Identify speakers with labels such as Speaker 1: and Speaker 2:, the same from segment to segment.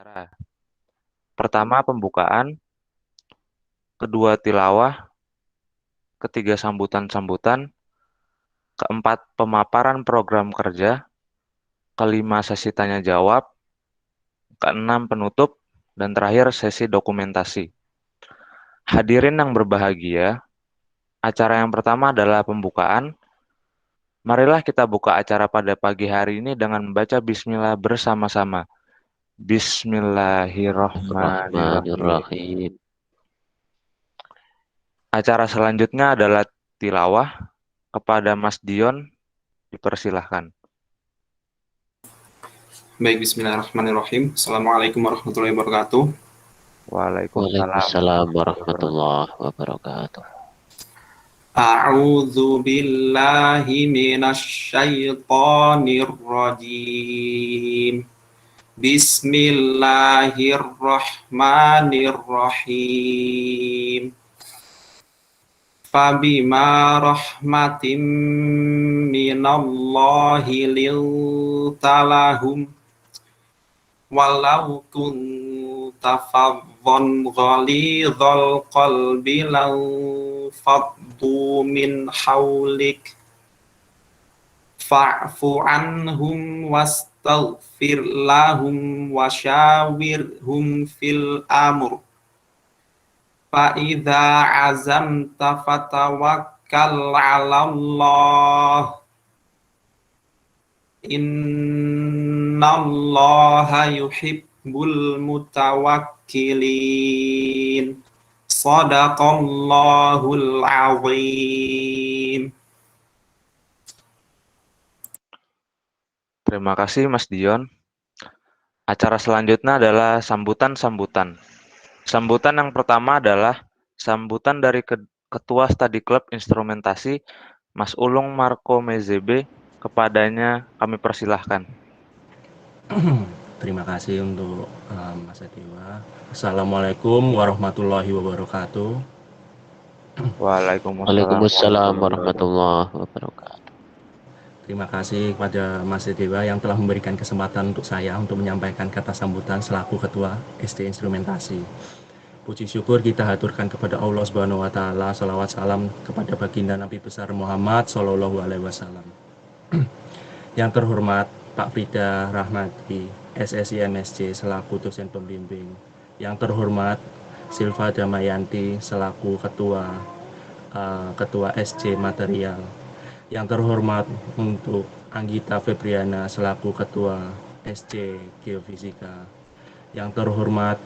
Speaker 1: acara. Pertama pembukaan, kedua tilawah, ketiga sambutan-sambutan, keempat pemaparan program kerja, kelima sesi tanya jawab, keenam penutup, dan terakhir sesi dokumentasi. Hadirin yang berbahagia, acara yang pertama adalah pembukaan. Marilah kita buka acara pada pagi hari ini dengan membaca bismillah bersama-sama. Bismillahirrahmanirrahim.
Speaker 2: Bismillahirrahmanirrahim.
Speaker 1: Acara selanjutnya adalah tilawah. Kepada Mas Dion, dipersilahkan.
Speaker 3: Baik, bismillahirrahmanirrahim. Assalamualaikum warahmatullahi wabarakatuh.
Speaker 1: Waalaikumsalam
Speaker 2: Waalaikumsalam
Speaker 1: warahmatullahi wabarakatuh.
Speaker 2: warahmatullahi wabarakatuh.
Speaker 3: A'udzu billahi minasyaitonir rajim. Bismillahirrahmanirrahim. Fabima rahmatim minallahi lintalahum walau kunta faddan ghalidhal qalbi lanfaddu min hawlik fa'fu anhum wastaghfir lahum wasyawirhum fil amr fa idza azamta fatawakkal 'ala Allah innallaha yuhibbul mutawakkilin. Shadaqallahul azim.
Speaker 1: Terima kasih Mas Dion. Acara selanjutnya adalah sambutan-sambutan. Sambutan yang pertama adalah sambutan dari Ketua Study Club Instrumentasi, Mas Ulung Marco Mezebe. Kepadanya kami persilahkan.
Speaker 4: Terima kasih untuk Mas Dewa. Assalamualaikum warahmatullahi wabarakatuh.
Speaker 2: Waalaikumsalam warahmatullahi wabarakatuh.
Speaker 4: Terima kasih kepada Mas Dewa yang telah memberikan kesempatan untuk saya untuk menyampaikan kata sambutan selaku Ketua SD Instrumentasi. Puji syukur kita haturkan kepada Allah Subhanahu wa taala, salawat salam kepada baginda Nabi besar Muhammad sallallahu alaihi wasallam. Yang terhormat Pak Frida Rahmati, SSI MSC selaku dosen pembimbing. Yang terhormat Silva Damayanti selaku Ketua SC Material. Yang terhormat untuk Anggita Febriana selaku Ketua SC Geofisika. Yang terhormat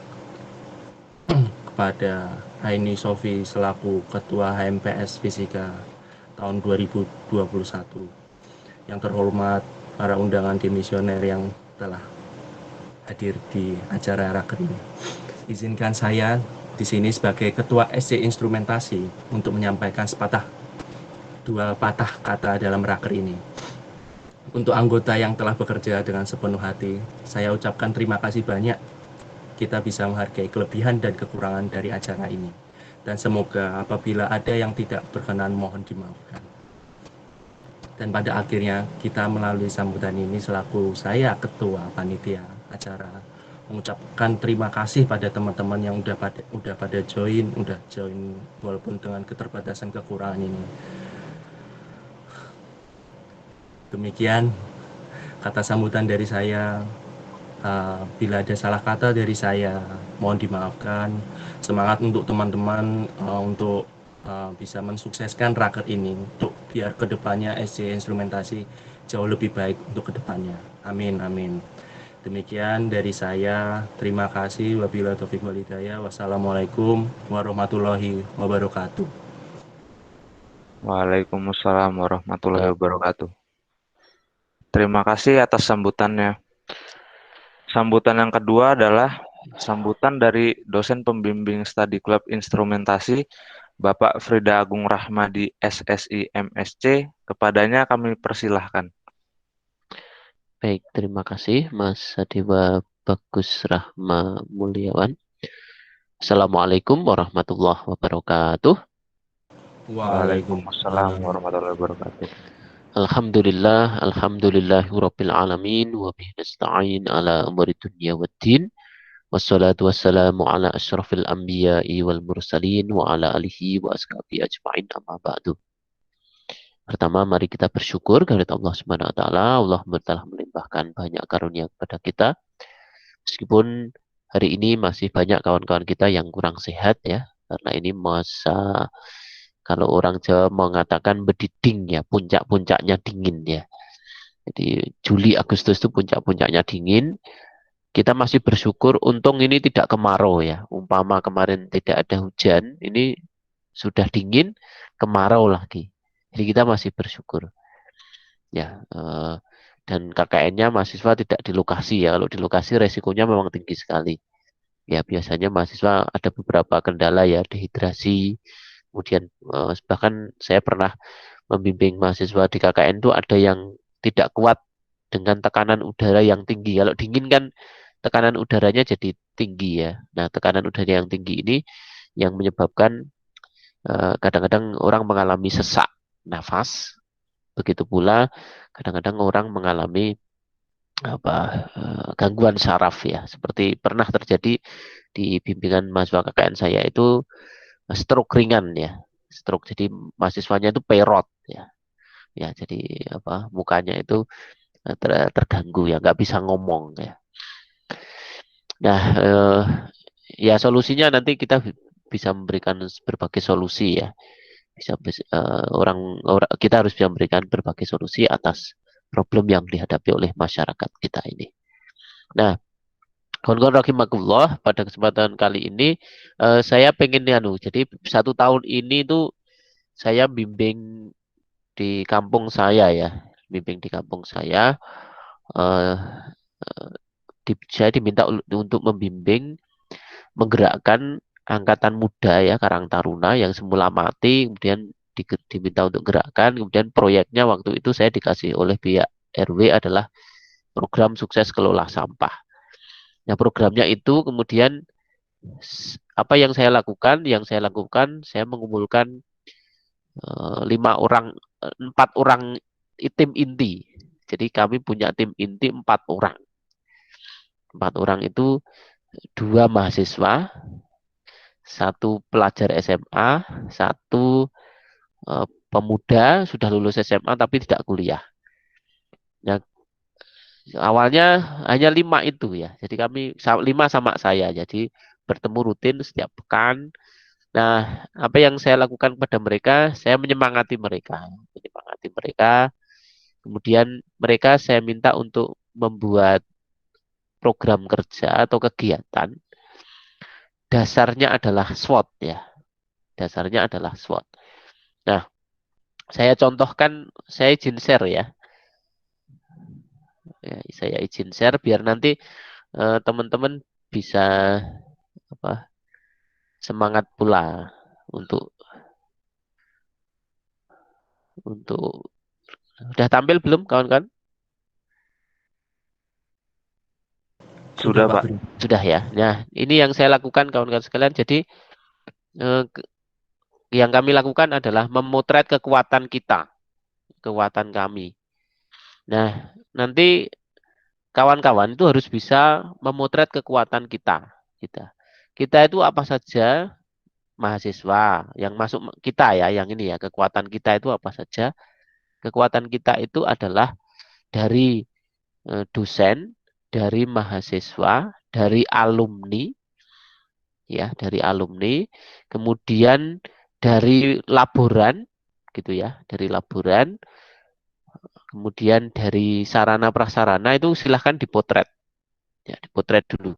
Speaker 4: kepada Aini Sofi selaku Ketua HMPS Fisika tahun 2021. Yang terhormat para undangan dimisioner yang telah hadir di acara raker ini. Izinkan saya di sini sebagai Ketua SC Instrumentasi untuk menyampaikan dua patah kata dalam raker ini. Untuk anggota yang telah bekerja dengan sepenuh hati, saya ucapkan terima kasih banyak. Kita bisa menghargai kelebihan dan kekurangan dari acara ini. Dan semoga apabila ada yang tidak berkenan mohon dimaafkan. Dan pada akhirnya kita melalui sambutan ini selaku saya Ketua Panitia acara mengucapkan terima kasih pada teman-teman yang udah pada join walaupun dengan keterbatasan kekurangan ini. Demikian kata sambutan dari saya. Bila ada salah kata dari saya, mohon dimaafkan. Semangat untuk teman-teman untuk bisa mensukseskan raker ini untuk biar kedepannya SC Instrumentasi jauh lebih baik untuk kedepannya. Amin, amin. Demikian dari saya. Terima kasih. Wabillahi taufiq wal hidayah. Wassalamualaikum warahmatullahi wabarakatuh.
Speaker 1: Waalaikumsalam warahmatullahi wabarakatuh. Terima kasih atas sambutannya. Sambutan yang kedua adalah sambutan dari dosen pembimbing Study Club Instrumentasi, Bapak Frida Agung Rahmadi SSI MSC. Kepadanya kami persilahkan.
Speaker 2: Baik, terima kasih Mas Dewa Bagus Rahma Mulyawan. Assalamualaikum warahmatullahi wabarakatuh.
Speaker 1: Waalaikumsalam warahmatullahi wabarakatuh.
Speaker 2: Alhamdulillahirabbil alamin wa bihi nasta'in ala umuri dunya waddin. Wassalatu wassalamu ala asyrafil anbiya'i wal mursalin wa ala alihi wa ashabihi ajma'in amma ba'du. Pertama, mari kita bersyukur kepada Allah Subhanahu wa taala. Allah telah melimpahkan banyak karunia kepada kita. Meskipun hari ini masih banyak kawan-kawan kita yang kurang sehat ya, karena ini masa, kalau orang Jawa mengatakan bediding ya, puncak-puncaknya dingin ya. Jadi Juli Agustus itu puncak-puncaknya dingin. Kita masih bersyukur untung ini tidak kemarau ya. Umpama kemarin tidak ada hujan, ini sudah dingin, kemarau lagi. Jadi kita masih bersyukur. Ya, dan KKN-nya mahasiswa tidak di lokasi ya. Kalau di lokasi resikonya memang tinggi sekali. Ya, biasanya mahasiswa ada beberapa kendala ya, dehidrasi. Kemudian bahkan saya pernah membimbing mahasiswa di KKN itu ada yang tidak kuat dengan tekanan udara yang tinggi. Kalau dingin kan tekanan udaranya jadi tinggi ya. Nah, tekanan udara yang tinggi ini yang menyebabkan kadang-kadang orang mengalami sesak nafas. Begitu pula kadang-kadang orang mengalami gangguan saraf ya. Seperti pernah terjadi di bimbingan mahasiswa KKN saya itu stroke ringan ya. Stroke, jadi mahasiswanya itu perot ya. Ya, jadi mukanya itu terganggu ya, nggak bisa ngomong ya. Nah, ya solusinya nanti kita bisa memberikan berbagai solusi ya. Kita harus bisa memberikan berbagai solusi atas problem yang dihadapi oleh masyarakat kita ini. Nah, kawan-kawan rahimakumullah, pada kesempatan kali ini saya pengen jadi 1 tahun ini tuh saya bimbing di kampung saya ya, bimbing di kampung saya. Saya diminta untuk membimbing, menggerakkan angkatan muda ya, Karang Taruna yang semula mati, kemudian diminta untuk gerakkan. Kemudian proyeknya waktu itu saya dikasih oleh pihak RW adalah program sukses kelola sampah. Nah, programnya itu kemudian apa yang saya lakukan? Yang saya lakukan, saya mengumpulkan 4 orang tim inti. Jadi kami punya tim inti 4 orang. 4 orang itu 2 mahasiswa, 1 pelajar SMA, 1 pemuda sudah lulus SMA tapi tidak kuliah. Nah, awalnya hanya 5 itu ya. Jadi kami 5 sama saya. Jadi bertemu rutin setiap pekan. Nah, apa yang saya lakukan kepada mereka? Saya menyemangati mereka. Kemudian mereka saya minta untuk membuat program kerja atau kegiatan. Dasarnya adalah SWOT ya. Dasarnya adalah SWOT. Nah, saya contohkan, saya izin share ya. Saya izin share biar nanti teman-teman bisa semangat pula untuk udah tampil belum kawan-kawan?
Speaker 1: Sudah, Pak.
Speaker 2: Sudah ya. Nah, ini yang saya lakukan kawan-kawan sekalian. Jadi yang kami lakukan adalah memotret kekuatan kita, kekuatan kami. Nah, nanti kawan-kawan itu harus bisa memotret kekuatan kita. Kita itu apa saja mahasiswa yang masuk kita ya, yang ini ya, kekuatan kita itu apa saja? Kekuatan kita itu adalah dari dosen, dari mahasiswa, dari alumni, ya, dari alumni, kemudian dari laboran, gitu ya, dari laboran, kemudian dari sarana prasarana itu silahkan dipotret, ya, dipotret dulu.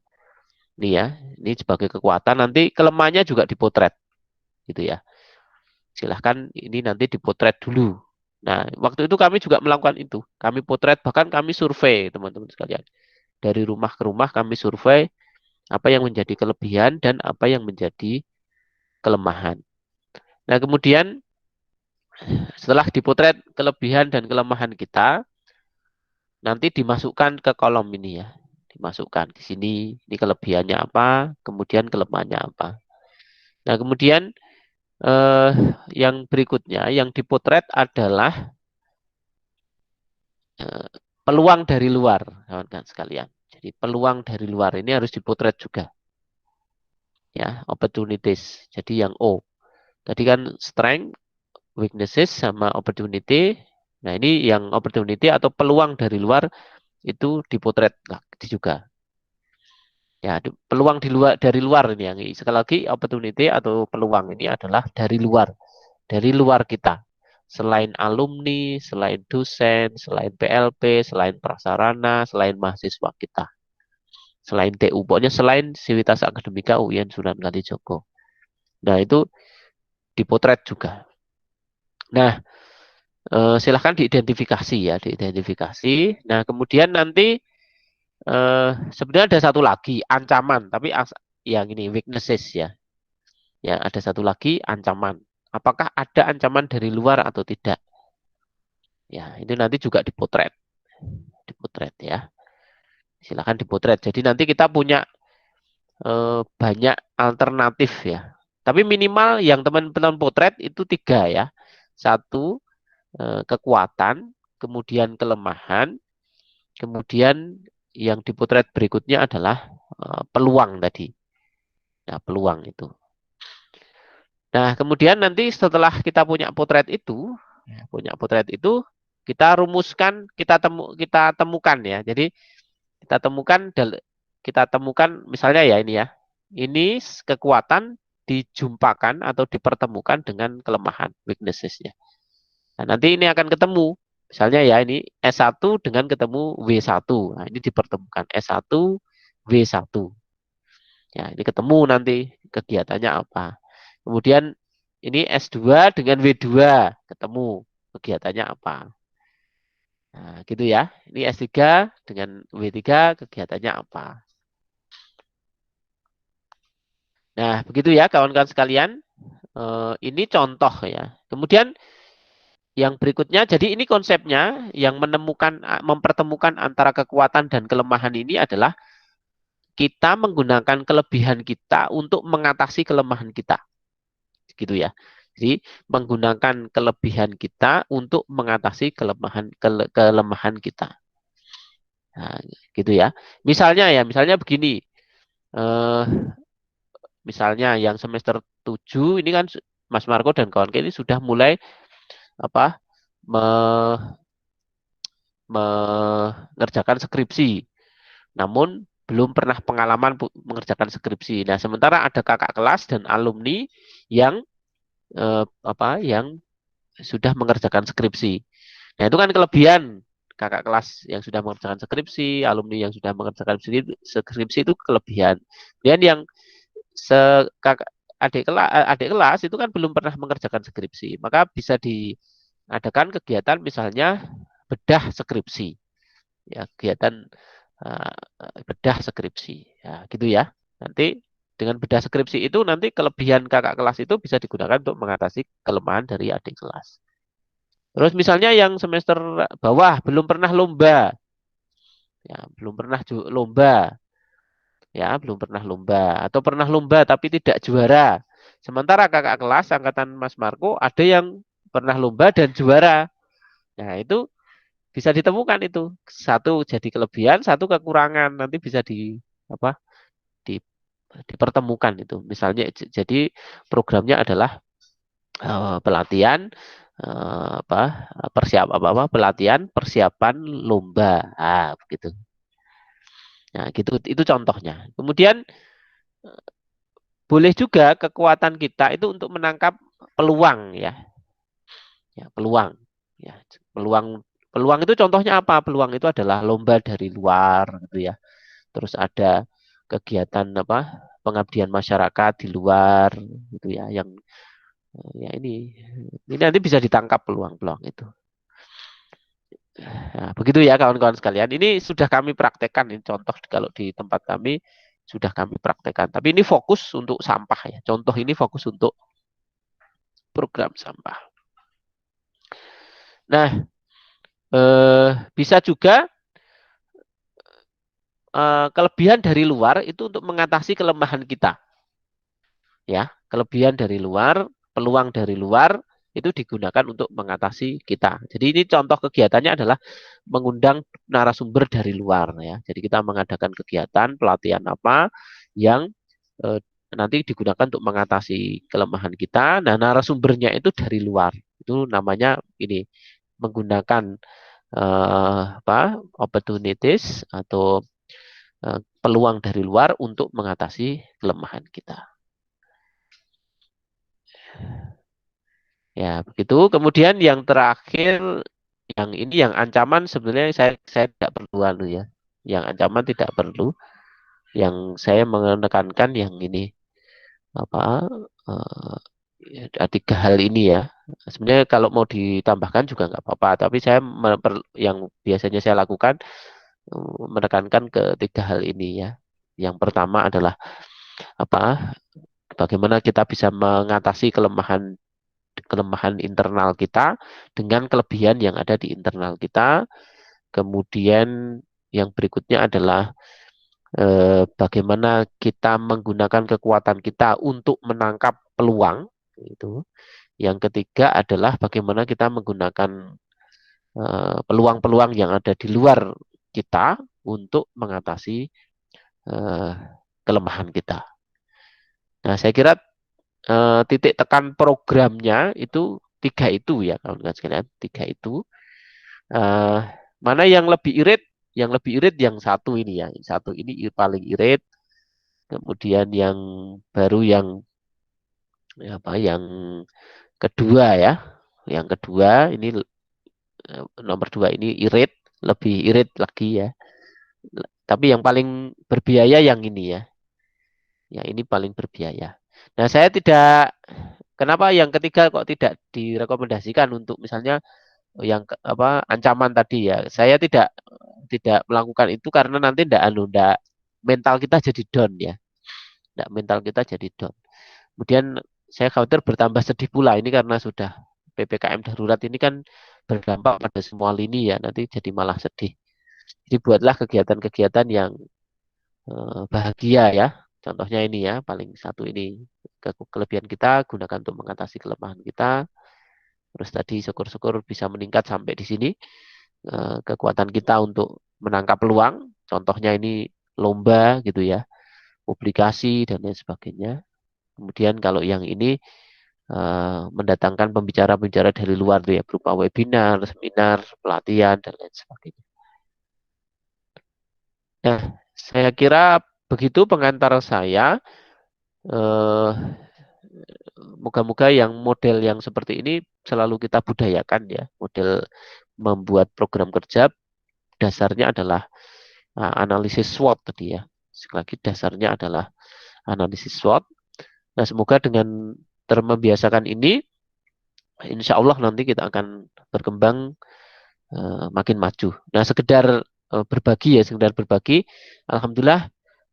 Speaker 2: Ini ya, ini sebagai kekuatan, nanti kelemahannya juga dipotret, gitu ya. Silahkan ini nanti dipotret dulu. Nah, waktu itu kami juga melakukan itu. Kami potret, bahkan kami survei, teman-teman sekalian. Dari rumah ke rumah kami survei apa yang menjadi kelebihan dan apa yang menjadi kelemahan. Nah, kemudian setelah dipotret kelebihan dan kelemahan kita, nanti dimasukkan ke kolom ini ya. Dimasukkan di sini, ini kelebihannya apa, kemudian kelemahannya apa. Nah, kemudian yang berikutnya yang dipotret adalah peluang dari luar, kawan-kawan sekalian. Jadi peluang dari luar ini harus dipotret juga. Ya, opportunities. Jadi yang O. Tadi kan strength, weaknesses sama opportunity. Nah, ini yang opportunity atau peluang dari luar itu dipotret juga. Ya, peluang dari luar ini yang sekali lagi opportunity atau peluang ini adalah dari luar kita. Selain alumni, selain dosen, selain PLP, selain prasarana, selain mahasiswa kita. Selain TU, pokoknya selain Sivitas Akademika UIN Sunan Kalijogo. Nah, itu dipotret juga. Nah, silahkan diidentifikasi ya, diidentifikasi. Nah, kemudian nanti sebenarnya ada satu lagi ancaman, tapi yang ini weaknesses ya. Ya, ada satu lagi ancaman. Apakah ada ancaman dari luar atau tidak? Ya, ini nanti juga dipotret. Dipotret ya. Silahkan dipotret. Jadi nanti kita punya banyak alternatif ya. Tapi minimal yang teman-teman potret itu 3 ya. 1, kekuatan, kemudian kelemahan, kemudian yang dipotret berikutnya adalah peluang tadi. Nah, peluang itu. Nah, kemudian nanti setelah kita punya potret itu, kita rumuskan, kita temukan ya. Jadi kita temukan misalnya ya ini ya. Ini kekuatan dijumpakan atau dipertemukan dengan kelemahan, weaknesses-nya. Nah, nanti ini akan ketemu. Misalnya ya ini S1 dengan ketemu W1. Nah, ini dipertemukan S1 W1. Ya, ini ketemu nanti kegiatannya apa. Kemudian ini S2 dengan W2 ketemu kegiatannya apa. Nah, gitu ya. Ini S3 dengan W3 kegiatannya apa. Nah, begitu ya kawan-kawan sekalian. Ini contoh ya. Kemudian yang berikutnya, jadi ini konsepnya yang mempertemukan antara kekuatan dan kelemahan ini adalah kita menggunakan kelebihan kita untuk mengatasi kelemahan kita. Gitu ya. Jadi menggunakan kelebihan kita untuk mengatasi kelemahan kita. Nah, gitu ya. Misalnya begini. Misalnya yang semester 7 ini kan Mas Marco dan kawan-kawan ini sudah mulai mengerjakan skripsi. Namun belum pernah pengalaman mengerjakan skripsi. Nah, sementara ada kakak kelas dan alumni yang yang sudah mengerjakan skripsi. Nah, itu kan kelebihan kakak kelas yang sudah mengerjakan skripsi, alumni yang sudah mengerjakan skripsi itu kelebihan. Dan yang adik kelas itu kan belum pernah mengerjakan skripsi. Maka bisa diadakan kegiatan misalnya bedah skripsi. Ya, kegiatan bedah skripsi. Ya, gitu ya. Nanti dengan bedah skripsi itu nanti kelebihan kakak kelas itu bisa digunakan untuk mengatasi kelemahan dari adik kelas. Terus misalnya yang semester bawah belum pernah lomba. Ya, belum pernah lomba. Ya, belum pernah lomba atau pernah lomba tapi tidak juara. Sementara kakak kelas angkatan Mas Marco ada yang pernah lomba dan juara. Nah, itu bisa ditemukan itu. Satu jadi kelebihan, satu kekurangan. Nanti bisa dipertemukan itu. Misalnya jadi programnya adalah pelatihan pelatihan persiapan lomba. Ah, begitu. Nah, gitu itu contohnya. Kemudian boleh juga kekuatan kita itu untuk menangkap peluang ya. Ya, peluang. Ya, peluang itu contohnya apa? Peluang itu adalah lomba dari luar gitu ya. Terus ada kegiatan pengabdian masyarakat di luar gitu ya yang ya ini nanti bisa ditangkap peluang-peluang itu. Nah, begitu ya kawan-kawan sekalian. Ini sudah kami praktekkan ini contoh kalau di tempat kami sudah kami praktekkan. Tapi ini fokus untuk sampah ya. Contoh ini fokus untuk program sampah. Nah, bisa juga kelebihan dari luar itu untuk mengatasi kelemahan kita. Ya, kelebihan dari luar, peluang dari luar itu digunakan untuk mengatasi kita. Jadi ini contoh kegiatannya adalah mengundang narasumber dari luar ya. Jadi kita mengadakan kegiatan pelatihan apa yang nanti digunakan untuk mengatasi kelemahan kita. Nah, narasumbernya itu dari luar. Itu namanya ini menggunakan opportunities atau peluang dari luar untuk mengatasi kelemahan kita. Ya, begitu. Kemudian yang terakhir, yang ini yang ancaman sebenarnya saya tidak perlu ya. Yang ancaman tidak perlu. Yang saya menekankan yang ini tiga hal ini ya. Sebenarnya kalau mau ditambahkan juga nggak apa-apa. Tapi saya yang biasanya saya lakukan menekankan ke tiga hal ini ya. Yang pertama adalah bagaimana kita bisa mengatasi kelemahan internal kita dengan kelebihan yang ada di internal kita. Kemudian yang berikutnya adalah bagaimana kita menggunakan kekuatan kita untuk menangkap peluang. Itu. Yang ketiga adalah bagaimana kita menggunakan peluang-peluang yang ada di luar kita untuk mengatasi kelemahan kita. Nah, saya kira titik tekan programnya itu tiga itu ya kawan-kawan sekalian, tiga itu. Mana yang lebih irit? Yang lebih irit yang satu ini ya, yang satu ini paling irit. Kemudian yang baru yang kedua ya, yang kedua ini nomor 2 ini irit, lebih irit lagi ya. Tapi yang paling berbiaya yang ini ya. Yang ini paling berbiaya. Nah, saya tidak, kenapa yang ketiga kok tidak direkomendasikan untuk misalnya yang ancaman tadi ya. Saya tidak melakukan itu karena nanti enggak mental kita jadi down ya. Enggak, mental kita jadi down. Kemudian saya khawatir bertambah sedih pula ini karena sudah PPKM darurat ini kan berdampak pada semua lini ya, nanti jadi malah sedih. Jadi buatlah kegiatan-kegiatan yang bahagia ya. Contohnya ini ya, paling satu ini kelebihan kita gunakan untuk mengatasi kelemahan kita. Terus tadi syukur-syukur bisa meningkat sampai di sini. Kekuatan kita untuk menangkap peluang. Contohnya ini lomba gitu ya, publikasi dan lain sebagainya. Kemudian kalau yang ini mendatangkan pembicara-pembicara dari luar tuh ya, berupa webinar, seminar, pelatihan dan lain sebagainya. Nah, saya kira begitu pengantar saya. Moga-moga yang model yang seperti ini selalu kita budayakan ya. Model membuat program kerja dasarnya adalah analisis SWOT tadi ya. Sekali lagi dasarnya adalah analisis SWOT. Nah, semoga dengan membiasakan ini, insya Allah nanti kita akan berkembang makin maju. Nah, sekedar berbagi. Alhamdulillah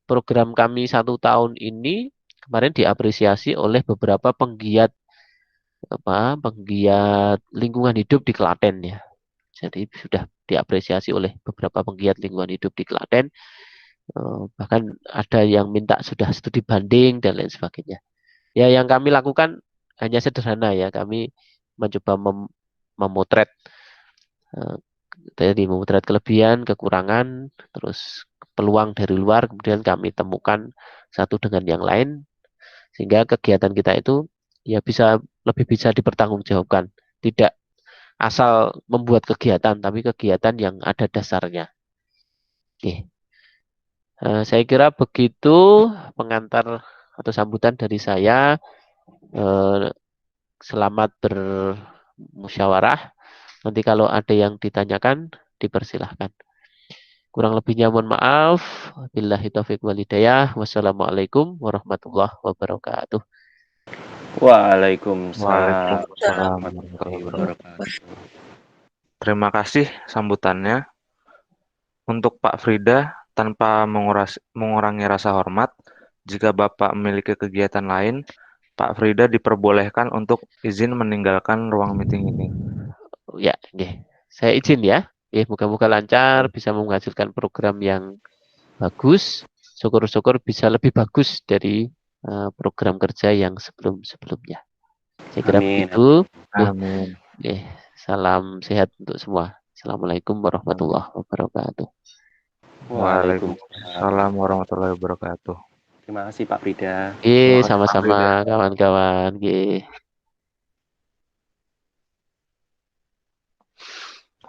Speaker 2: program kami 1 tahun ini kemarin diapresiasi oleh beberapa penggiat lingkungan hidup di Klaten ya. Jadi sudah diapresiasi oleh beberapa penggiat lingkungan hidup di Klaten. Bahkan ada yang minta sudah studi banding dan lain sebagainya. Ya, yang kami lakukan hanya sederhana ya. Kami mencoba memotret memotret kelebihan, kekurangan, terus peluang dari luar, kemudian kami temukan satu dengan yang lain, sehingga kegiatan kita itu ya lebih bisa dipertanggungjawabkan. Tidak asal membuat kegiatan, tapi kegiatan yang ada dasarnya. Oke. Saya kira begitu pengantar atau sambutan dari saya. Selamat bermusyawarah. Nanti kalau ada yang ditanyakan, dipersilahkan. Kurang lebihnya mohon maaf. Billahi taufiq wal hidayah. Wassalamualaikum warahmatullahi wabarakatuh.
Speaker 1: Waalaikumsalam
Speaker 4: warahmatullahi wabarakatuh.
Speaker 1: Terima kasih sambutannya. Untuk Pak Frida, tanpa mengurangi rasa hormat, jika Bapak memiliki kegiatan lain, Pak Frida diperbolehkan untuk izin meninggalkan ruang meeting ini.
Speaker 2: Ya, saya izin ya. Moga-moga lancar, bisa menghasilkan program yang bagus. Syukur-syukur bisa lebih bagus dari program kerja yang sebelum-sebelumnya. Saya kira begitu.
Speaker 1: Amin.
Speaker 2: Oke, salam sehat untuk semua. Assalamualaikum warahmatullahi wabarakatuh.
Speaker 1: Waalaikumsalam warahmatullahi wabarakatuh.
Speaker 4: Terima kasih Pak Frida.
Speaker 2: Oke,
Speaker 1: Terima kasih, Pak
Speaker 2: sama-sama
Speaker 1: Frida.
Speaker 2: kawan-kawan. Oke.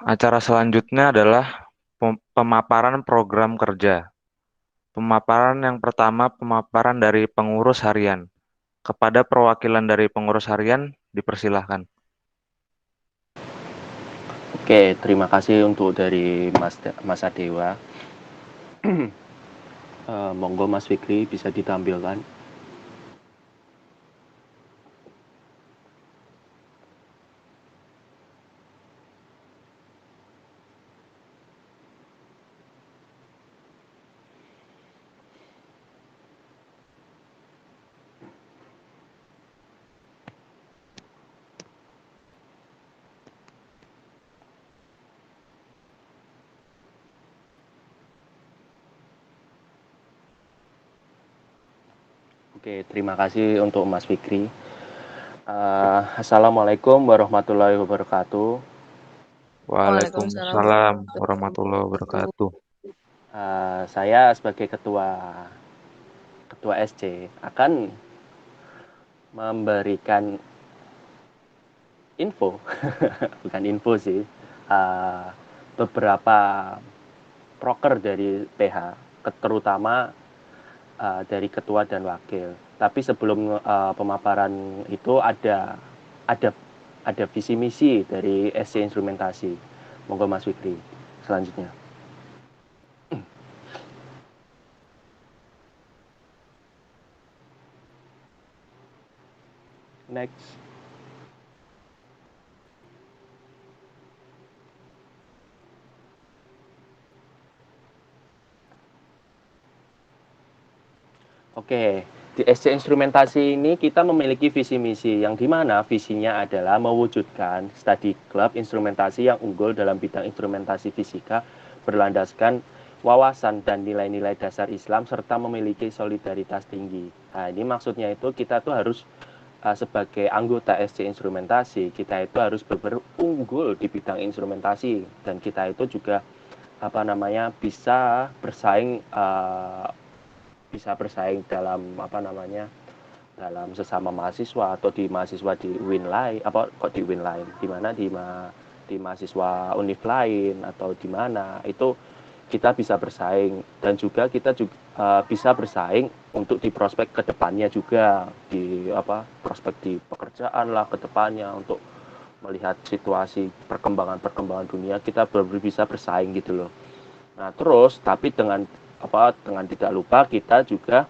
Speaker 1: Acara selanjutnya adalah pemaparan program kerja. Pemaparan yang pertama, pemaparan dari pengurus harian. Kepada perwakilan dari pengurus harian, dipersilahkan.
Speaker 4: Oke, terima kasih untuk dari Mas Adewa. Monggo Mas Fikri bisa ditampilkan. Oke, terima kasih untuk Mas Fikri. Assalamualaikum warahmatullahi wabarakatuh.
Speaker 1: Waalaikumsalam warahmatullahi wabarakatuh.
Speaker 4: Saya sebagai ketua SC akan memberikan info, bukan info sih, beberapa proker dari PH, terutama dari ketua dan wakil. Tapi sebelum pemaparan itu ada visi misi dari SC Instrumentasi. Monggo Mas Fikri selanjutnya. Next. Oke, di SC Instrumentasi ini kita memiliki visi misi yang dimana visinya adalah mewujudkan study club instrumentasi yang unggul dalam bidang instrumentasi fisika berlandaskan wawasan dan nilai-nilai dasar Islam serta memiliki solidaritas tinggi. Nah, ini maksudnya itu kita tuh harus sebagai anggota SC Instrumentasi, kita itu harus unggul di bidang instrumentasi dan kita itu juga bisa bersaing dalam dalam sesama mahasiswa atau di mahasiswa di di mana di mahasiswa univ lain atau di mana itu kita bisa bersaing dan juga kita juga bisa bersaing untuk di prospek kedepannya juga di prospek di pekerjaan lah kedepannya untuk melihat situasi perkembangan dunia kita bisa bersaing gitu loh. Nah terus tapi dengan tidak lupa kita juga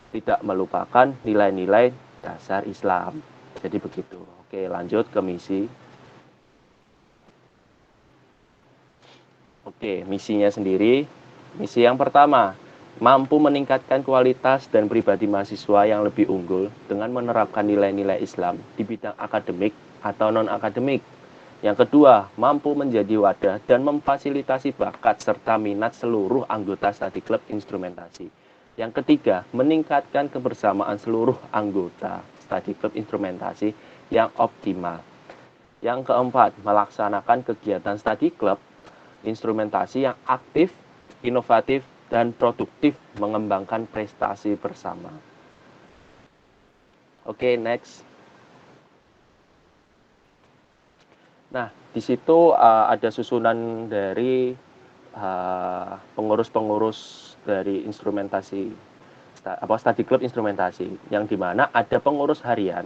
Speaker 4: tidak melupakan nilai-nilai dasar Islam. Jadi begitu. Oke, lanjut ke misi. Oke, misinya sendiri. Misi yang pertama, mampu meningkatkan kualitas dan pribadi mahasiswa yang lebih unggul dengan menerapkan nilai-nilai Islam di bidang akademik atau non-akademik. Yang kedua, mampu menjadi wadah dan memfasilitasi bakat serta minat seluruh anggota study club instrumentasi. Yang ketiga, meningkatkan kebersamaan seluruh anggota study club instrumentasi yang optimal. Yang keempat, melaksanakan kegiatan study club instrumentasi yang aktif, inovatif, dan produktif mengembangkan prestasi bersama. Oke, next. Nah, di situ ada susunan dari pengurus-pengurus dari instrumentasi study club instrumentasi yang dimana ada pengurus harian.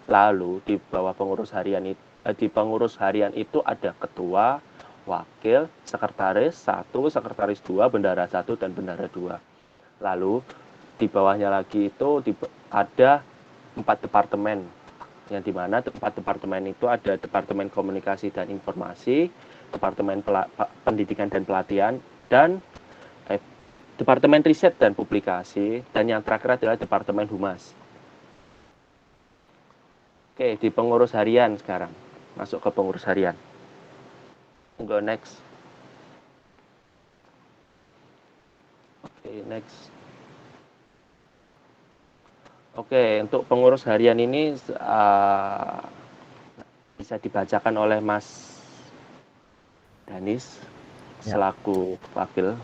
Speaker 4: Lalu di bawah pengurus harian itu ada ketua, wakil, sekretaris 1, sekretaris 2, bendara 1 dan bendara 2. Lalu di bawahnya lagi itu ada 4 departemen yang dimana 4 departemen itu ada departemen komunikasi dan informasi, departemen pendidikan dan pelatihan, dan departemen riset dan publikasi, dan yang terakhir adalah departemen humas. Oke, di pengurus harian sekarang. Masuk ke pengurus harian. Go next. Oke, next. Oke, untuk pengurus harian ini bisa dibacakan oleh Mas Danis selaku wakil.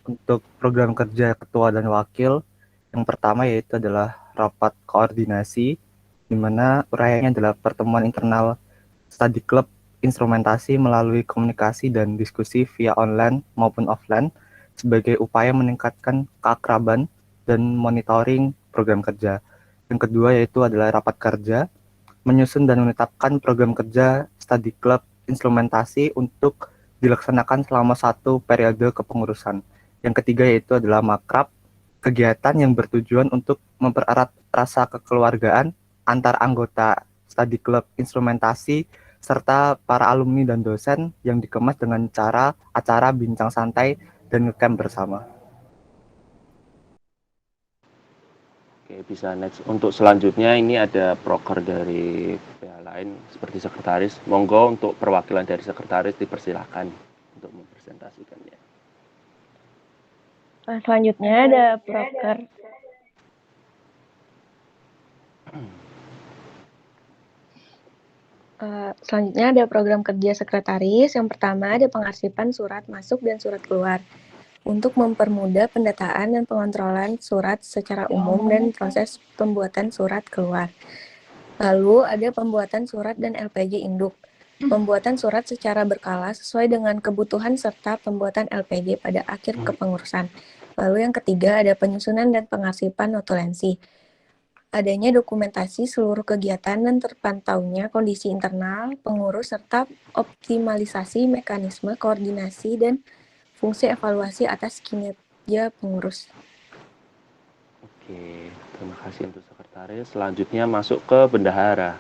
Speaker 5: Untuk program kerja ketua dan wakil, yang pertama yaitu adalah rapat koordinasi, di mana uraiannya adalah pertemuan internal study club instrumentasi melalui komunikasi dan diskusi via online maupun offline sebagai upaya meningkatkan keakraban dan monitoring program kerja. Yang kedua yaitu adalah rapat kerja, menyusun dan menetapkan program kerja study club instrumentasi untuk dilaksanakan selama satu periode kepengurusan. Yang ketiga yaitu adalah makrab, kegiatan yang bertujuan untuk mempererat rasa kekeluargaan antar anggota study club instrumentasi serta para alumni dan dosen yang dikemas dengan cara acara bincang santai dan ngecamp bersama.
Speaker 4: Oke, bisa next. Untuk selanjutnya ini ada proker dari pihak lain seperti sekretaris. Monggo untuk perwakilan dari sekretaris dipersilahkan untuk mempresentasikannya.
Speaker 6: Selanjutnya ada proker. Selanjutnya ada program kerja sekretaris. Yang pertama ada pengarsipan surat masuk dan surat keluar untuk mempermudah pendataan dan pengontrolan surat secara umum dan proses pembuatan surat keluar. Lalu ada pembuatan surat dan LPG induk. Pembuatan surat secara berkala sesuai dengan kebutuhan serta pembuatan LPG pada akhir kepengurusan. Lalu yang ketiga ada penyusunan dan pengarsipan notulensi. Adanya dokumentasi seluruh kegiatan dan terpantaunya kondisi internal, pengurus, serta optimalisasi mekanisme koordinasi dan fungsi evaluasi atas kinerja pengurus.
Speaker 4: Oke, terima kasih untuk sekretaris. Selanjutnya masuk ke bendahara.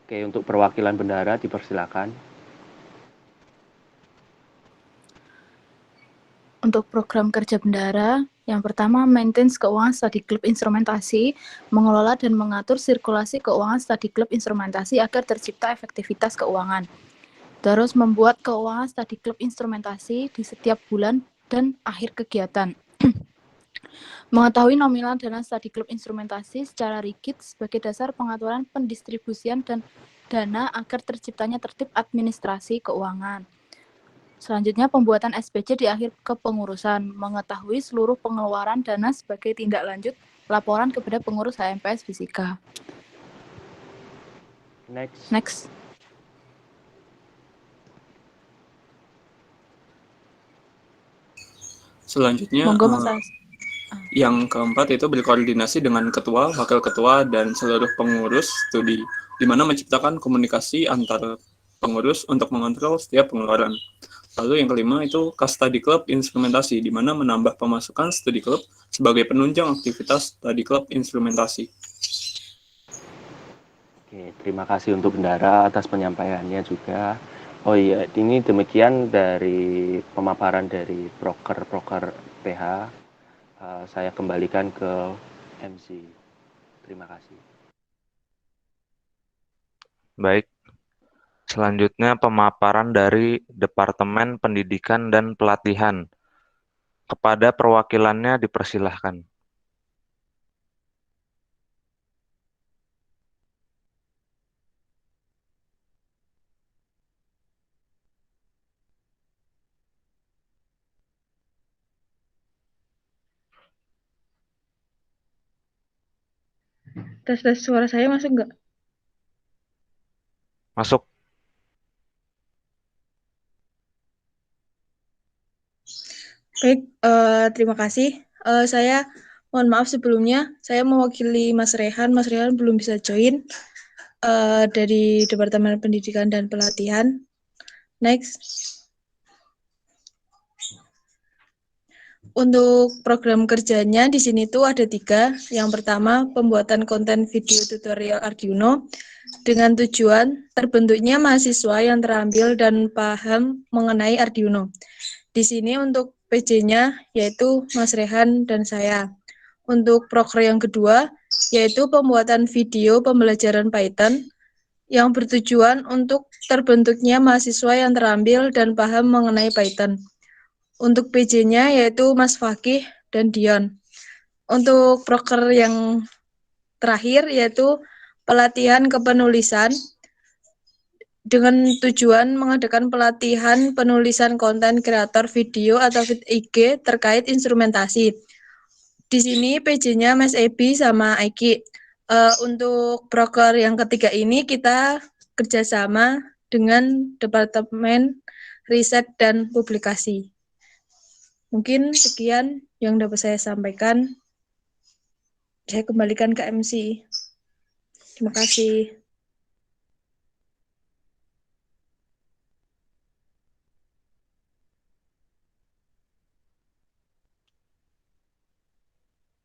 Speaker 4: Oke, untuk perwakilan bendahara dipersilakan.
Speaker 7: Untuk program kerja bendahara, yang pertama, maintenance keuangan study club instrumentasi, mengelola dan mengatur sirkulasi keuangan study club instrumentasi agar tercipta efektivitas keuangan. Terus membuat keuangan study club instrumentasi di setiap bulan dan akhir kegiatan. Mengetahui nominal dana study club instrumentasi secara rigid sebagai dasar pengaturan pendistribusian dan dana agar terciptanya tertib administrasi keuangan. Selanjutnya, pembuatan SPC di akhir kepengurusan, mengetahui seluruh pengeluaran dana sebagai tindak lanjut laporan kepada pengurus HMPS Fisika. Next.
Speaker 8: Selanjutnya,
Speaker 7: Monggo, Mas As.
Speaker 8: yang keempat itu berkoordinasi dengan ketua, wakil ketua, dan seluruh pengurus studi, di mana menciptakan komunikasi antar pengurus untuk mengontrol setiap pengeluaran. Lalu yang kelima itu study club instrumentasi, di mana menambah pemasukan studi club sebagai penunjang aktivitas study club instrumentasi.
Speaker 4: Oke, terima kasih untuk bendahara atas penyampaiannya juga. Oh iya, ini demikian dari pemaparan dari proker PH. Saya kembalikan ke MC. Terima kasih.
Speaker 1: Baik. Selanjutnya pemaparan dari Departemen Pendidikan dan Pelatihan. Kepada perwakilannya dipersilahkan.
Speaker 6: Tes suara saya masuk nggak?
Speaker 1: Masuk.
Speaker 9: Baik, terima kasih. Saya mohon maaf sebelumnya, saya mewakili Mas Rehan. Mas Rehan belum bisa join dari Departemen Pendidikan dan Pelatihan. Next. Untuk program kerjanya di sini tuh ada 3. Yang pertama, pembuatan konten video tutorial Arduino dengan tujuan terbentuknya mahasiswa yang terambil dan paham mengenai Arduino. Di sini untuk PJ-nya yaitu Mas Rehan dan saya. Untuk program yang kedua yaitu pembuatan video pembelajaran Python yang bertujuan untuk terbentuknya mahasiswa yang terambil dan paham mengenai Python. Untuk PJ-nya yaitu Mas Fakih dan Dion. Untuk proker yang terakhir yaitu pelatihan kepenulisan dengan tujuan mengadakan pelatihan penulisan konten kreator video atau IG terkait instrumentasi. Di sini PJ-nya Mas Ebi sama Aiki. Untuk proker yang ketiga ini kita kerjasama dengan Departemen Riset dan Publikasi. Mungkin sekian yang dapat saya sampaikan. Saya kembalikan ke MC. Terima kasih.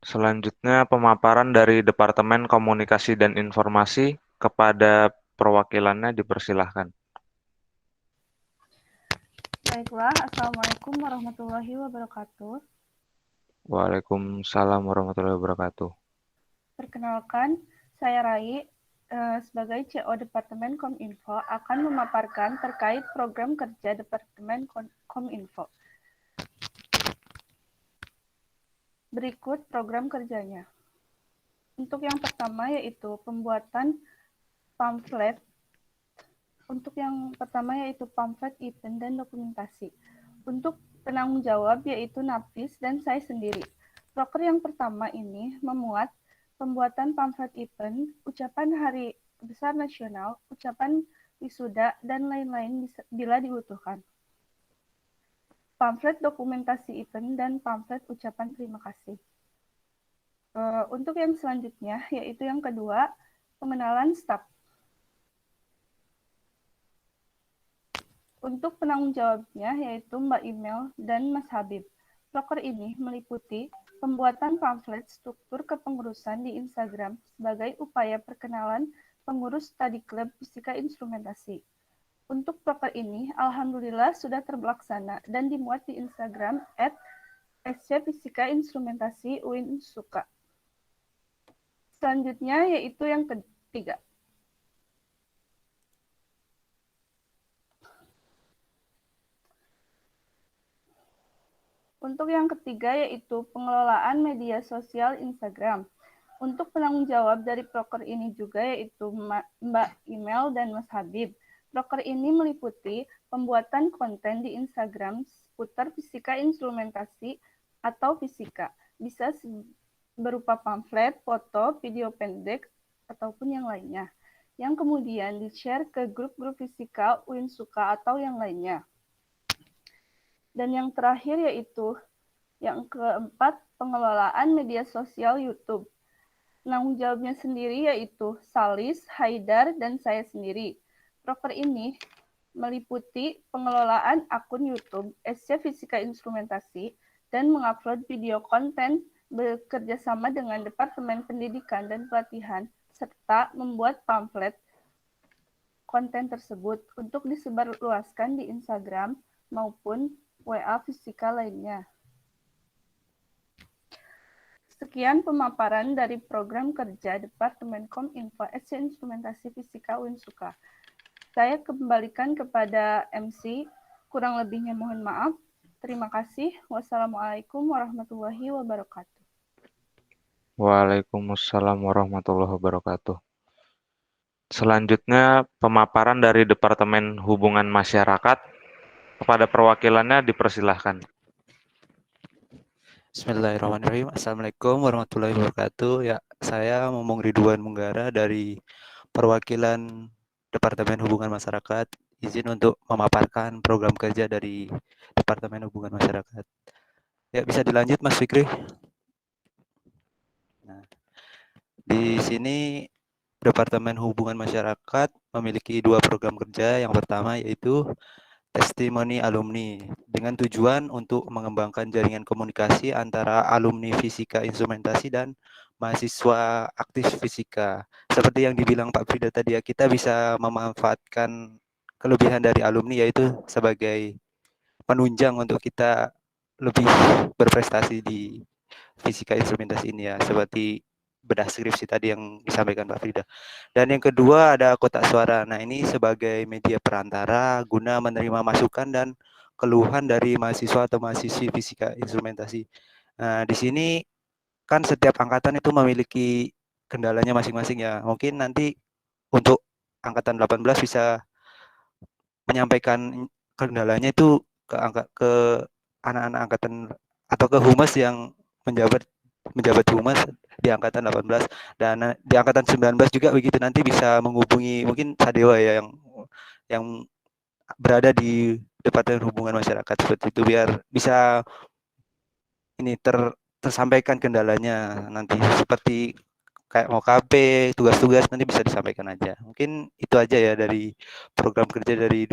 Speaker 1: Selanjutnya pemaparan dari Departemen Komunikasi dan Informasi kepada perwakilannya dipersilahkan.
Speaker 10: Baiklah, Assalamualaikum warahmatullahi wabarakatuh.
Speaker 1: Waalaikumsalam warahmatullahi wabarakatuh.
Speaker 10: Perkenalkan, saya Rai, sebagai CO Departemen Kominfo akan memaparkan terkait program kerja Departemen Kominfo. Berikut program kerjanya. Untuk yang pertama yaitu pembuatan pamflet. Untuk yang pertama yaitu pamflet event dan dokumentasi. Untuk penanggung jawab yaitu Nafis dan saya sendiri. Proker yang pertama ini memuat pembuatan pamflet event, ucapan Hari Besar Nasional, ucapan wisuda, dan lain-lain bila dibutuhkan. Pamflet dokumentasi event dan pamflet ucapan terima kasih. Untuk yang selanjutnya, yaitu yang kedua, pengenalan staf. Untuk penanggung jawabnya, yaitu Mbak Imel dan Mas Habib. Proker ini meliputi pembuatan pamflet struktur kepengurusan di Instagram sebagai upaya perkenalan pengurus Study Club Fisika Instrumentasi. Untuk proker ini, alhamdulillah sudah terlaksana dan dimuat di Instagram @SC-Fisika Instrumentasi UIN Suka. Selanjutnya yaitu yang ketiga. Untuk yang ketiga yaitu pengelolaan media sosial Instagram. Untuk penanggung jawab dari proker ini juga yaitu Mbak Imel dan Mas Habib. Proker ini meliputi pembuatan konten di Instagram seputar fisika instrumentasi atau fisika. Bisa berupa pamflet, foto, video pendek, ataupun yang lainnya. Yang kemudian di-share ke grup-grup fisika, UIN Suka, atau yang lainnya. Dan yang terakhir yaitu yang keempat, pengelolaan media sosial YouTube. Penanggung jawabnya sendiri yaitu Salis, Haidar, dan saya sendiri. Proker ini meliputi pengelolaan akun YouTube SC Fisika Instrumentasi dan mengupload video konten bekerjasama dengan Departemen Pendidikan dan Pelatihan serta membuat pamflet konten tersebut untuk disebarluaskan di Instagram maupun WA fisika lainnya. Sekian pemaparan dari program kerja Departemen Kominfo SC Instrumentasi Fisika UIN Suka. Saya kembalikan kepada MC, kurang lebihnya mohon maaf. Terima kasih. Wassalamualaikum warahmatullahi wabarakatuh.
Speaker 1: Waalaikumsalam warahmatullahi wabarakatuh. Selanjutnya pemaparan dari Departemen Hubungan Masyarakat kepada perwakilannya dipersilahkan.
Speaker 11: Bismillahirrahmanirrahim. Assalamualaikum warahmatullahi wabarakatuh. Ya, saya Momong Ridwan Munggara dari perwakilan Departemen Hubungan Masyarakat. Izin untuk memaparkan program kerja dari Departemen Hubungan Masyarakat. Ya, bisa dilanjut Mas Fikri. Nah, di sini Departemen Hubungan Masyarakat memiliki dua program kerja. Yang pertama yaitu testimoni alumni dengan tujuan untuk mengembangkan jaringan komunikasi antara alumni fisika instrumentasi dan mahasiswa aktif fisika. Seperti yang dibilang Pak Frida tadi ya, kita bisa memanfaatkan kelebihan dari alumni yaitu sebagai penunjang untuk kita lebih berprestasi di fisika instrumentasi ini ya, seperti bedah skripsi tadi yang disampaikan Pak Frida. Dan yang kedua ada kotak suara. Nah, ini sebagai media perantara guna menerima masukan dan keluhan dari mahasiswa atau mahasiswi fisika instrumentasi. Nah, di sini kan setiap angkatan itu memiliki kendalanya masing-masing ya. Mungkin nanti untuk angkatan 18 bisa menyampaikan kendalanya itu ke anak-anak angkatan atau ke humas yang menjabat humas di angkatan 18, dan di angkatan 19 juga begitu, nanti bisa menghubungi mungkin Sadewa ya yang berada di Departemen Hubungan Masyarakat seperti itu, biar bisa ini tersampaikan kendalanya nanti, seperti kayak mau KP, tugas-tugas nanti bisa disampaikan aja. Mungkin itu aja ya dari program kerja dari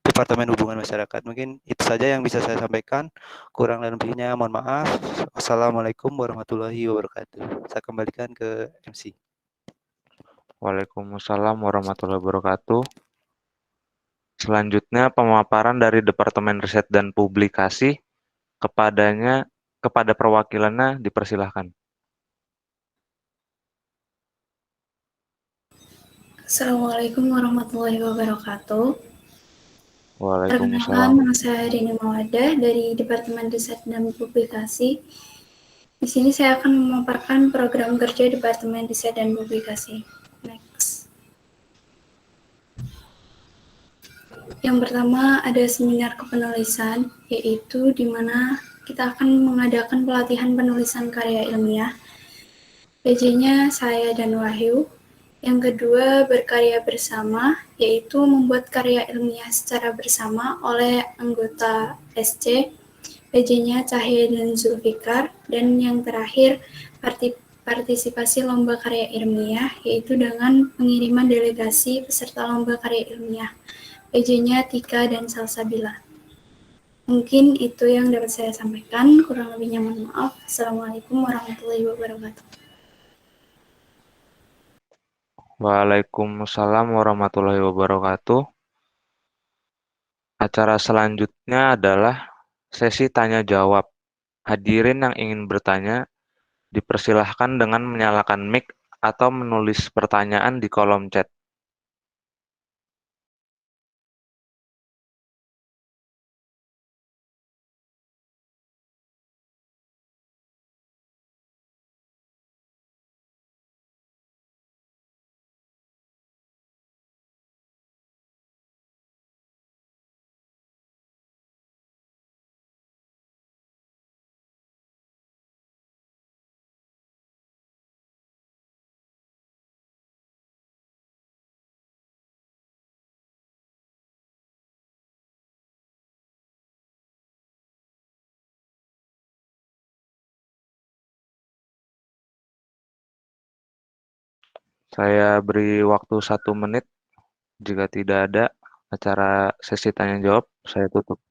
Speaker 11: Departemen Hubungan Masyarakat. Mungkin itu saja yang bisa saya sampaikan. Kurang dan lebihnya mohon maaf. Assalamualaikum warahmatullahi wabarakatuh. Saya kembalikan ke MC.
Speaker 1: Waalaikumsalam warahmatullahi wabarakatuh. Selanjutnya pemaparan dari Departemen Riset dan Publikasi kepada perwakilannya dipersilahkan.
Speaker 12: Assalamualaikum warahmatullahi wabarakatuh. Perkenalkan,
Speaker 1: Waalaikumsalam.
Speaker 12: nama saya Rini Mawada dari Departemen Riset dan Publikasi. Di sini saya akan memaparkan program kerja Departemen Riset dan Publikasi. Next. Yang pertama ada seminar kepenulisan, yaitu di mana kita akan mengadakan pelatihan penulisan karya ilmiah. PJ-nya saya dan Wahyu. Yang kedua, berkarya bersama, yaitu membuat karya ilmiah secara bersama oleh anggota SC, PJ-nya Cahya dan Zulfikar. Dan yang terakhir, partisipasi lomba karya ilmiah, yaitu dengan pengiriman delegasi peserta lomba karya ilmiah, PJ-nya Tika dan Salsabila. Mungkin itu yang dapat saya sampaikan, kurang lebihnya mohon maaf. Assalamualaikum warahmatullahi wabarakatuh.
Speaker 1: Waalaikumsalam warahmatullahi wabarakatuh. Acara selanjutnya adalah sesi tanya jawab. Hadirin yang ingin bertanya dipersilahkan dengan menyalakan mic atau menulis pertanyaan di kolom chat. Saya beri waktu 1 menit. Jika tidak ada acara sesi tanya jawab, saya tutup.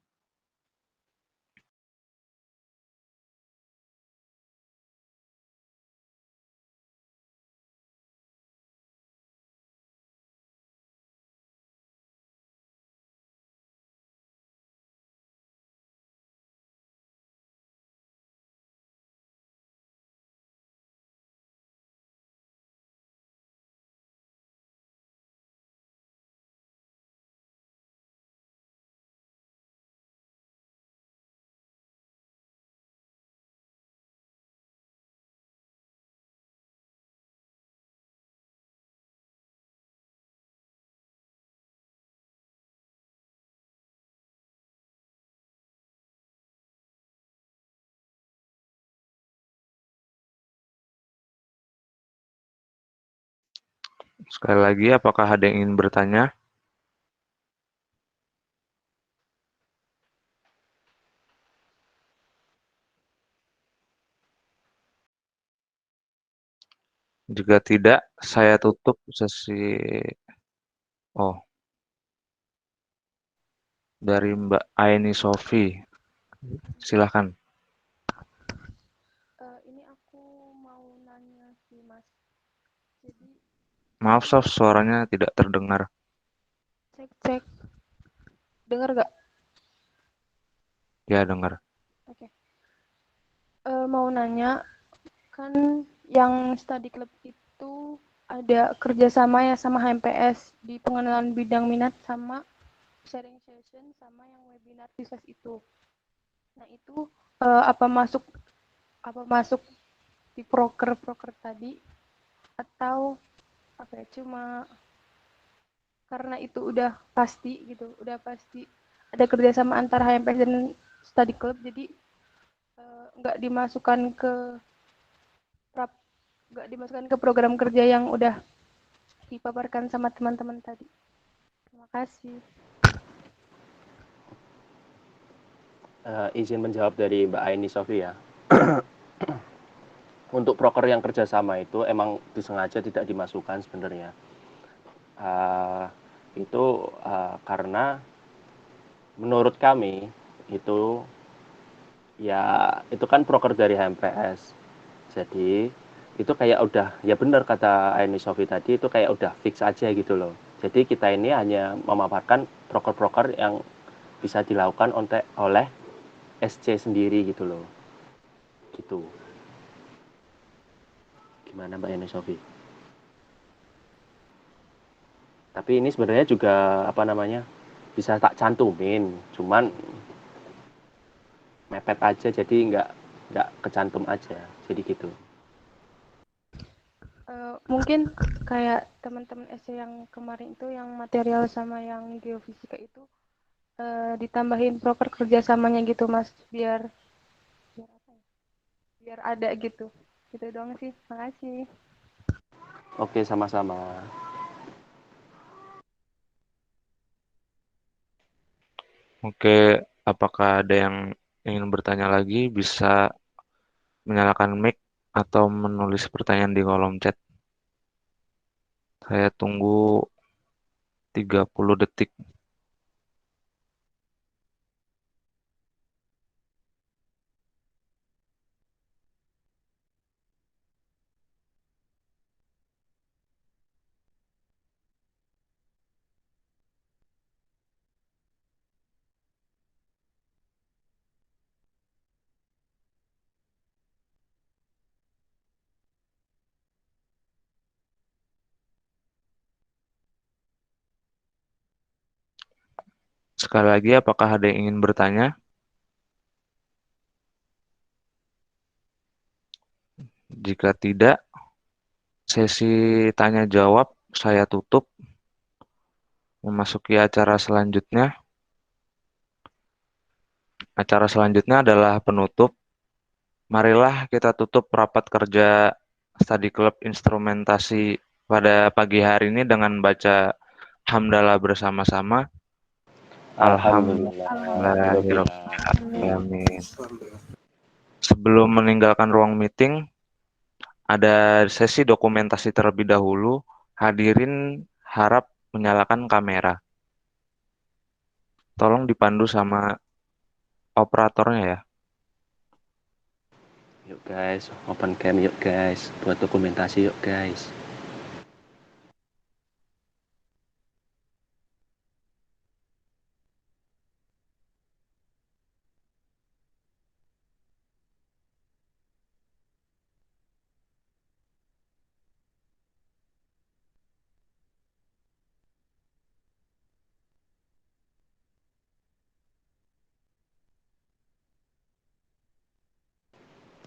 Speaker 1: Sekali lagi, apakah ada yang ingin bertanya? Jika tidak, saya tutup sesi. Oh, dari Mbak Aini Sofi. Silahkan.
Speaker 6: Ini aku mau nanya sih, Mas. Jadi,
Speaker 1: Maaf, Sof, suaranya tidak terdengar.
Speaker 6: cek. Dengar gak?
Speaker 1: Ya, dengar.
Speaker 6: Oke. Mau nanya, kan yang study club itu ada kerjasama ya sama HMPS di pengenalan bidang minat sama sharing session sama yang webinar sukses itu. Nah itu apa masuk di proker tadi
Speaker 13: atau apa ya, cuma karena itu udah pasti gitu, udah pasti ada kerjasama antara HMPS dan study club, jadi nggak dimasukkan ke program kerja yang udah dipaparkan sama teman-teman tadi. Terima kasih.
Speaker 4: Izin menjawab dari Mbak Aini Sofia. Untuk proker yang kerjasama itu emang disengaja tidak dimasukkan sebenarnya. Itu karena menurut kami itu ya itu kan proker dari HMPS. Jadi itu kayak udah ya benar kata Aini Sofi tadi, itu kayak udah fix aja gitu loh. Jadi kita ini hanya memaparkan proker-proker yang bisa dilakukan oleh SC sendiri gitu loh. Gitu. Gimana Mbak Aini Sofi? Tapi ini sebenarnya juga apa namanya? Bisa tak cantumin, cuman mepet aja jadi nggak kecantum aja. Jadi gitu.
Speaker 13: Mungkin kayak teman-teman SC yang kemarin itu yang material sama yang geofisika itu ditambahin proker kerjasamanya gitu Mas, biar apa ya, biar ada gitu doang sih. Makasih.
Speaker 4: Oke, sama-sama.
Speaker 1: Oke, apakah ada yang ingin bertanya lagi? Bisa menyalakan mic atau menulis pertanyaan di kolom chat. Saya tunggu 30 detik. Sekali lagi, apakah ada yang ingin bertanya? Jika tidak, sesi tanya jawab saya tutup. Memasuki acara selanjutnya. Acara selanjutnya adalah penutup. Marilah kita tutup rapat kerja Study Club Instrumentasi pada pagi hari ini dengan baca hamdalah bersama-sama. Alhamdulillahirobbilalamin. Sebelum meninggalkan ruang meeting, ada sesi dokumentasi terlebih dahulu. Hadirin harap menyalakan kamera. Tolong dipandu sama operatornya ya.
Speaker 4: Yuk guys, open cam yuk guys. Buat dokumentasi yuk guys.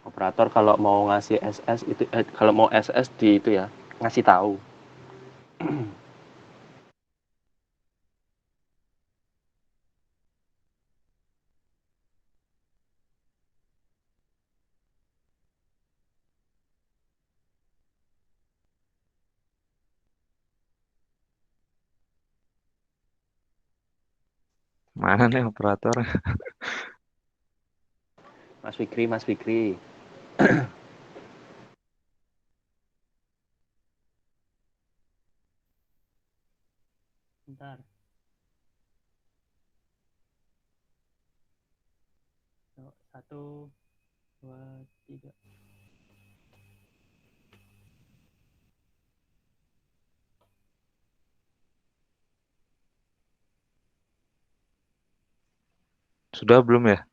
Speaker 4: Operator kalau mau ngasih SS itu kalau mau SS di itu ya, ngasih tahu.
Speaker 1: Mana nih operator?
Speaker 4: Mas Fikri, Mas Fikri.
Speaker 14: Bentar. Yuk, 1, 2, 3.
Speaker 1: Sudah belum ya?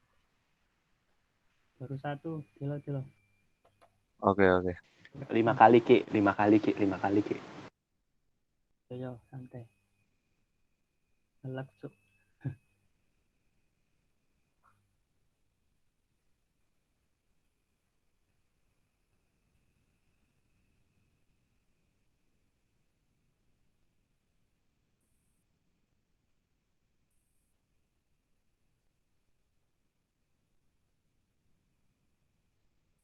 Speaker 14: Baru 1, Dilo.
Speaker 1: Oke.
Speaker 4: 5 kali Ki, 5 kali Ki, 5 kali Ki.
Speaker 14: Yo, santai. Gelap, Cuk.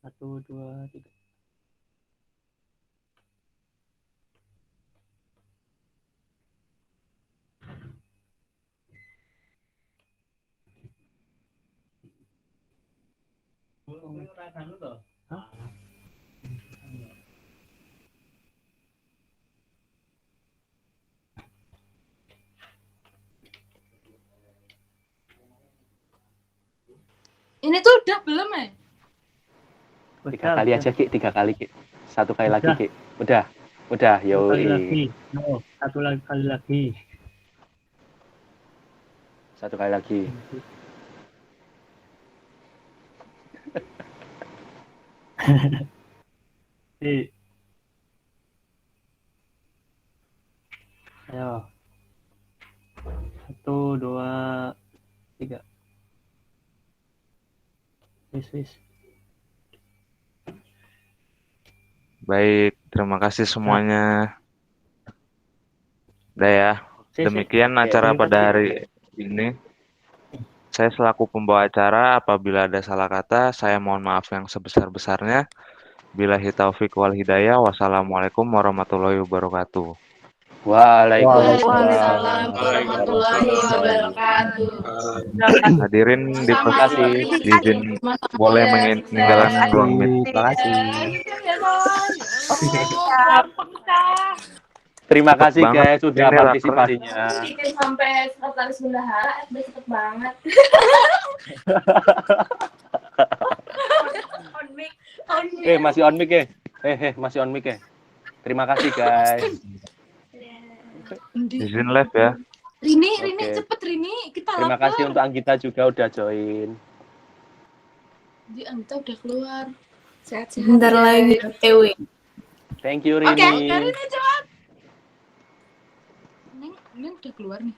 Speaker 14: 1, 2, 3. Hah?
Speaker 7: Ini tuh udah belum ya?
Speaker 4: 3 kali aja, Ki. 3 kali, Ki. 1 kali lagi,
Speaker 14: Udah.
Speaker 4: Ki. Udah. Udah,
Speaker 14: 1 kali lagi.
Speaker 4: yoi.
Speaker 14: No, 1 kali lagi.
Speaker 4: 1 kali lagi.
Speaker 14: Ayo. 1, 2, 3. Wis.
Speaker 1: Baik, terima kasih semuanya. Udah ya. Demikian acara pada hari ini. Saya selaku pembawa acara, apabila ada salah kata, saya mohon maaf yang sebesar-besarnya. Billahi taufik wal hidayah. Wassalamualaikum warahmatullahi wabarakatuh.
Speaker 7: Waalaikumsalam warahmatullahi wabarakatuh.
Speaker 1: Hadirin
Speaker 4: kasih.
Speaker 1: izin boleh meninggalkan ruang meeting.
Speaker 5: Terima kasih.
Speaker 4: Terima
Speaker 1: Cepet
Speaker 4: kasih
Speaker 1: banget
Speaker 4: guys sudah
Speaker 1: ini
Speaker 4: partisipasinya.
Speaker 7: Bikin sampai sekretaris bendahara, cepet banget.
Speaker 4: Masih on mic ya? Masih on mic ya? Terima kasih guys.
Speaker 1: Izin live ya.
Speaker 7: Rini,
Speaker 4: Oke.
Speaker 7: cepet Rini, kita
Speaker 4: Terima
Speaker 7: lapar.
Speaker 4: kasih untuk Anggita juga udah join.
Speaker 7: Di Anggita udah keluar. Sehat-sehat.
Speaker 9: Bentar lagi OTW.
Speaker 4: Thank you
Speaker 7: Oke,
Speaker 4: Rini.
Speaker 7: Rini cepat. Neng udah keluar nih.